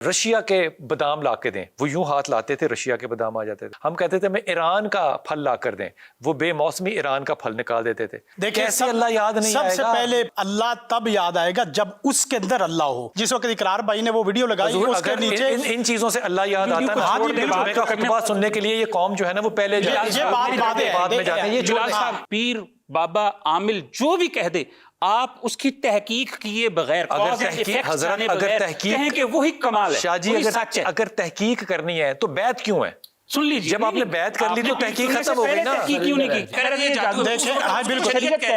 Russia کے بادام لا کے دیں، وہ یوں ہاتھ لاتے تھے، رشیا کے بادام آ جاتے تھے۔ ہم کہتے تھے ہمیں ایران کا پھل لا کر دیں، وہ بے موسمی ایران کا پھل نکال دیتے تھے۔ کیسے اللہ یاد نہیں آئے گا؟ سب سے پہلے اللہ تب یاد آئے گا جب اس کے اندر اللہ ہو۔ جس وقت اقرار بھائی نے وہ ویڈیو لگائی، اس کے نیچے ان چیزوں سے اللہ یاد آتا ہے نا۔ خطبہ سننے کے لیے یہ قوم جو ہے نا وہ پہلے بعد میں جاتے ہیں۔ یہ بلال صاحب پیر بابا عامل جو بھی کہہ دے، آپ اس کی تحقیق کیے بغیر کہیں کہ وہی کمال ہے، شاہ جی اگر تحقیق کرنی ہے تو بیعت کیوں ہے؟ سن لیجیے، جب آپ نے بیعت کر لی تو تحقیق ختم ہو گئی نا۔ تحقیق کیوں نہیں کی؟ دیکھیں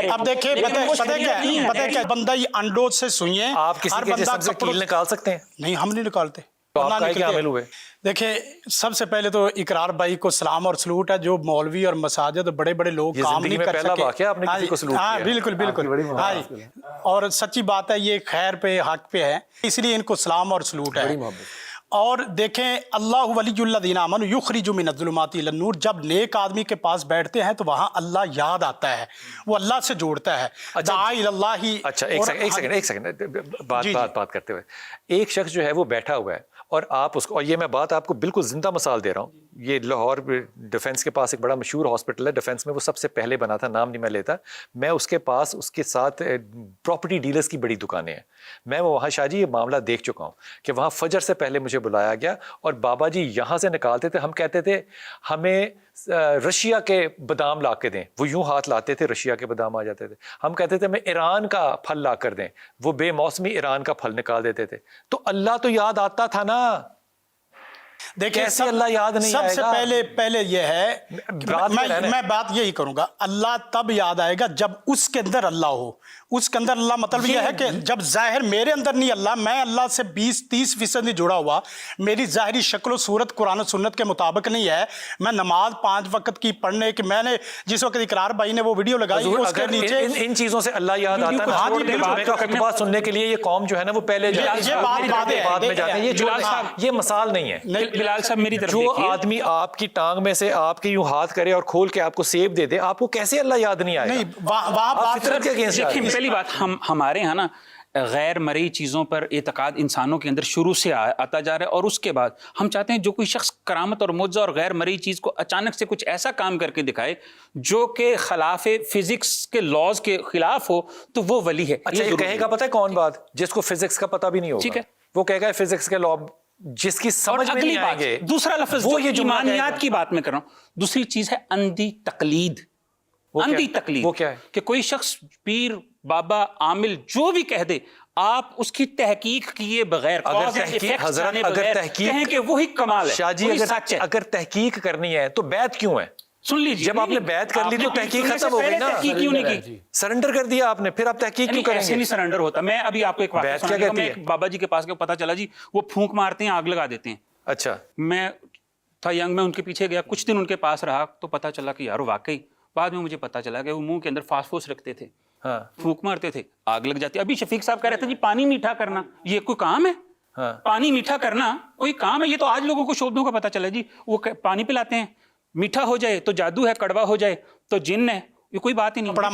اب دیکھیں پتہ کیا بندہ یہ انڈوں سے سنیے، آپ کسی کے جسم سے کیل نکال سکتے ہیں؟ نہیں، ہم نہیں نکالتے۔ تو آپ کا کیا عمل ہوئے؟ دیکھیں سب سے پہلے تو اقرار بھائی کو سلام اور سلوٹ ہے، جو مولوی اور مساجد بڑے بڑے لوگ کام نہیں کر سکے۔ آپ نے کسی کو سلوٹ کیا؟ بالکل اور سچی بات ہے، یہ خیر پہ حق پہ ہے، اس لیے ان کو سلام اور سلوٹ ہے۔ اور دیکھیں اللہ ولی الذین آمنوا یخرجوا من الظلمات الی النور، جب نیک آدمی کے پاس بیٹھتے ہیں تو وہاں اللہ یاد آتا ہے، وہ اللہ سے جوڑتا ہے۔ دعا الی اللہ۔ اچھا ایک سیکنڈ بات کرتے ہوئے، ایک شخص جو ہے وہ بیٹھا ہوا ہے اور آپ اس کو، اور یہ میں بات آپ کو بالکل زندہ مثال دے رہا ہوں، یہ لاہور ڈیفنس کے پاس ایک بڑا مشہور ہاسپٹل ہے، ڈیفنس میں وہ سب سے پہلے بنا تھا، نام نہیں میں لیتا، میں اس کے پاس اس کے ساتھ پراپرٹی ڈیلرز کی بڑی دکانیں ہیں، میں وہاں شاہ جی یہ معاملہ دیکھ چکا ہوں کہ وہاں فجر سے پہلے مجھے بلایا گیا اور بابا جی یہاں سے نکالتے تھے، ہم کہتے تھے ہمیں رشیا کے بادام لا کے دیں، وہ یوں ہاتھ لاتے تھے، رشیا کے بادام آ جاتے تھے۔ ہم کہتے تھے ہمیں ایران کا پھل لا کر دیں، وہ بے موسمی ایران کا پھل نکال دیتے تھے۔ تو اللہ تو یاد آتا تھا نا، دیکھیں کیسے اللہ یاد نہیں آئے گا؟ سب سے پہلے یہ ہے، میں بات یہی کروں گا، اللہ تب یاد آئے گا جب اس کے اندر اللہ ہو۔ اس کے اندر اللہ مطلب یہ ہے کہ جب ظاہر میرے اندر نہیں اللہ، میں اللہ سے 20-30% نہیں جڑا ہوا، میری ظاہری شکل و صورت قرآن و سنت کے مطابق نہیں ہے، میں نماز 5 وقت کی پڑھنے کی، میں نے جس وقت اقرار بھائی نے وہ ویڈیو لگائی، اس کے نیچے ان چیزوں سے اللہ یاد آتا ہے نا۔ خطبہ سننے کے لیے یہ قوم جو ہے نا وہ پہلے بعد میں جاتے ہیں۔ یہ مثال نہیں ہے بلال صاحب، میری طرف جو آدمی آپ کی ٹانگ میں سے آپ کے یوں ہاتھ کرے اور کھول کے آپ کو سیب دے دے، آپ کو کیسے اللہ یاد نہیں آئے گا؟ پہلی بات ہمارے ہاں نا غیر مرئی چیزوں پر اعتقاد انسانوں کے اندر شروع سے آتا جا رہا ہے، اور اس کے بعد ہم چاہتے ہیں جو کوئی شخص کرامت اور معجزہ اور غیر مرئی چیز کو اچانک سے کچھ ایسا کام کر کے دکھائے جو کہ خلاف فزکس کے لاز کے خلاف ہو تو وہ ولی ہے۔ اچھا یہ کہے گا پتہ ہے کون بات؟ جس کو فزکس کا پتہ بھی نہیں ہوگا، ٹھیک ہے، وہ کہے گا فزکس کے لا جس کی سمجھ میں نہیں آئیں گے۔ دوسرا لفظ وہ ایمانیات کی بات میں کر رہا ہوں، دوسری چیز ہے اندھی تقلید۔ اندھی تقلید وہ کیا ہے؟ کہ کوئی شخص پیر بابا عامل جو بھی کہہ دے، آپ اس کی تحقیق کیے بغیر کہیں کہ وہی کمال ہے۔ شاہ جی اگر تحقیق کرنی ہے تو بیعت کیوں ہے؟ سن لیجیے، جب آپ نے بیعت کر لی تو تحقیق ختم ہو گئی نا۔ تحقیق کیوں نہیں کی؟ سرنڈر کر دیا آپ نے، پھر آپ تحقیق کیوں کریں گے؟ ایسے نہیں سرنڈر ہوتا۔ میں ابھی آپ کو ایک واقعہ سناتا ہوں، میں ایک بابا جی کے پاس گیا، پتا چلا جی وہ پھونک مارتے ہیں، آگ لگا دیتے ہیں۔ اچھا، میں تھا ینگ، میں ان کے پیچھے گیا، کچھ دن ان کے پاس رہا تو پتا چلا کہ یار واقعی، بعد میں مجھے پتا چلا کہ وہ منہ کے اندر فاسفورس رکھتے تھے، پھونک مارتے تھے، آگ لگ جاتی۔ ابھی شفیق صاحب کہہ رہے تھے جی پانی میٹھا کرنا یہ کوئی کام ہے؟ پانی میٹھا کرنا کوئی کام ہے؟ یہ تو آج لوگوں کو شعبدوں کا پتا چلا جی، وہ پانی پلاتے ہیں، میٹھا ہو جائے تو جادو ہے، کڑوا ہو جائے تو جن ہے، یہ کوئی بات ہی نہیں۔ کپڑا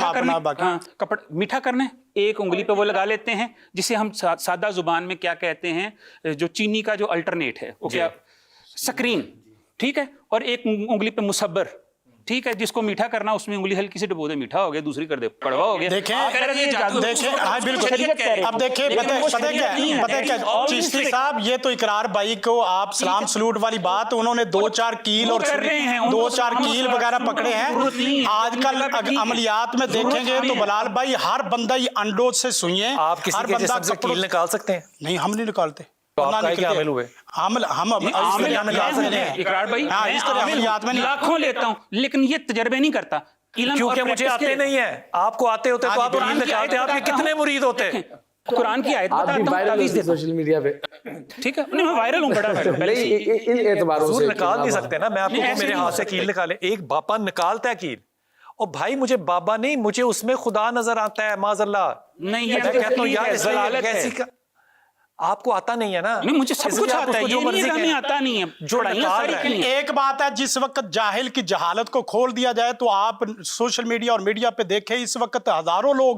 میٹھا کرنا ہے، ایک انگلی پہ وہ لگا لیتے ہیں جسے ہم سادہ زبان میں کیا کہتے ہیں، جو چینی کا جو الٹرنیٹ ہے وہ کیا، سکرین، ٹھیک ہے، اور ایک انگلی پہ مصبر، ٹھیک ہے، جس کو میٹھا کرنا اس میں انگلی ہلکی سے ڈبو دے، میٹھا ہو گیا، دوسری کر دے کڑوا ہو گیا۔ دیکھیں ہاں بالکل، اب دیکھیں پتہ کیا چشتی صاحب، یہ تو اقرار بھائی کو آپ سلام سلوٹ والی بات، انہوں نے 2-4 کیل اور 2-4 کیل وغیرہ پکڑے ہیں۔ آج کل عملیات میں دیکھیں گے تو بلال بھائی ہر بندہ یہ انڈوں سے سنیے، آپ کسی کے جسم سے کیل نکال سکتے ہیں؟ نہیں، ہم نہیں نکالتے۔ لاکھوں لیتا ہوں لیکن یہ تجربے نہیں کرتا، کیونکہ مجھے آتے نہیں ہے۔ آپ کو آتے ہوتے تو آپ کیل نکالتے، آپ کے کتنے مرید ہوتے؟ قرآن کی آیت بتاتا ہوں، سوشل میڈیا پہ، ٹھیک ہے، میں وائرل ہوں، بڑا ان اعتباروں سے نکال نہیں سکتے نا۔ میں آپ کو میرے ہاتھ سے کیل نکالے، ایک باپا نکالتا ہے کیل، اور بھائی مجھے بابا نہیں، مجھے اس میں خدا نظر آتا ہے، معاذ اللہ نہیں، یہ آپ کو آتا نہیں ہے نا۔ نہیں، مجھے سب کچھ آتا ہے، یہ نہیں ہمیں آتا نہیں ہے جو نکال رہا ہے۔ ایک بات ہے، جس وقت جاہل کی جہالت کو کھول دیا جائے تو آپ سوشل میڈیا اور میڈیا پہ دیکھیں، اس وقت ہزاروں لوگ